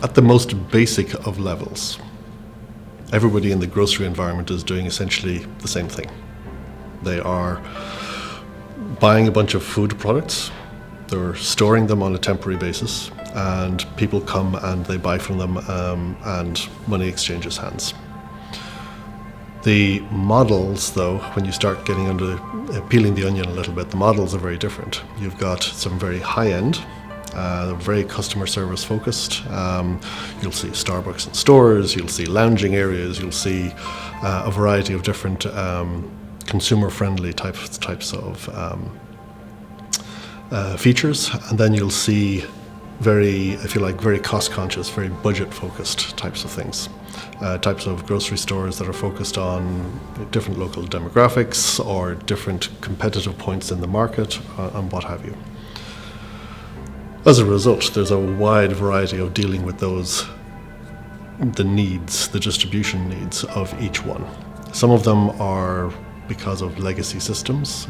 At the most basic of levels, everybody in the grocery environment is doing essentially the same thing. They are buying a bunch of food products, they're storing them on a temporary basis, and people come and they buy from them, and money exchanges hands. The models, though, when you start getting under peeling the onion a little bit, the models are very different. You've got some very high-end, very customer service focused. You'll see Starbucks in stores, you'll see lounging areas, you'll see a variety of different consumer-friendly types of features, and then you'll see very, if you like, very cost-conscious, very budget-focused types of things. Types of grocery stores that are focused on different local demographics or different competitive points in the market, and what have you. As a result, there's a wide variety of dealing with the needs, the distribution needs of each one. Some of them are because of legacy systems,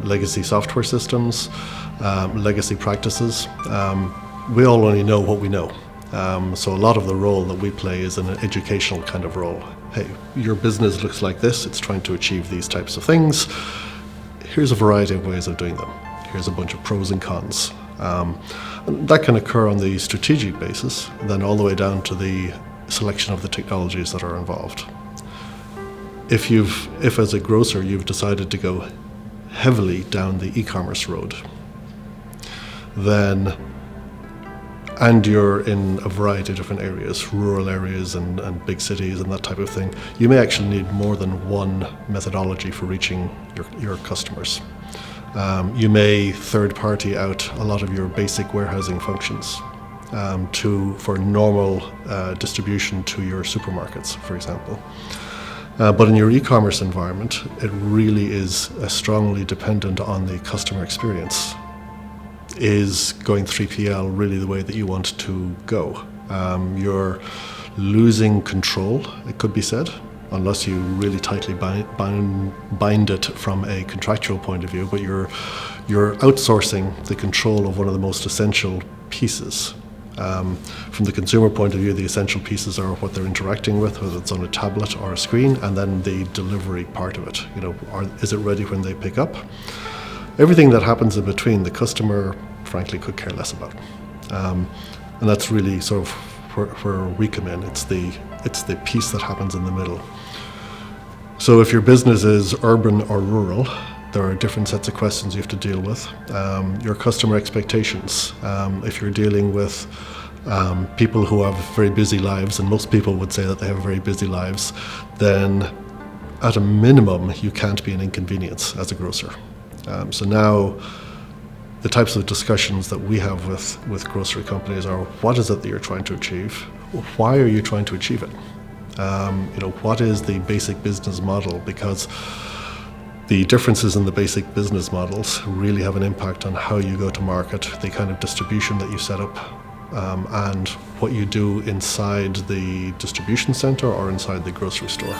legacy software systems, legacy practices. We all only know what we know. So a lot of the role that we play is an educational kind of role. Hey, your business looks like this, it's trying to achieve these types of things. Here's a variety of ways of doing them. Here's a bunch of pros and cons. And that can occur on the strategic basis, and then all the way down to the selection of the technologies that are involved. If as a grocer you've decided to go heavily down the e-commerce road, and you're in a variety of different areas, rural areas and big cities and that type of thing, you may actually need more than one methodology for reaching your customers. You may third-party out a lot of your basic warehousing functions for normal distribution to your supermarkets, for example. But in your e-commerce environment, it really is strongly dependent on the customer experience. Is going 3PL really the way that you want to go? You're losing control, it could be said, unless you really tightly bind it from a contractual point of view, but you're outsourcing the control of one of the most essential pieces. From the consumer point of view, the essential pieces are what they're interacting with, whether it's on a tablet or a screen, and then the delivery part of it. Is it ready when they pick up? Everything that happens in between, the customer, frankly, could care less about. And that's really sort of where we come in. It's the piece that happens in the middle. So if your business is urban or rural, there are different sets of questions you have to deal with. Your customer expectations. If you're dealing with people who have very busy lives, and most people would say that they have very busy lives, then at a minimum, you can't be an inconvenience as a grocer. So now the types of discussions that we have with grocery companies are, what is it that you're trying to achieve? Why are you trying to achieve it? What is the basic business model? Because the differences in the basic business models really have an impact on how you go to market, the kind of distribution that you set up, and what you do inside the distribution center or inside the grocery store.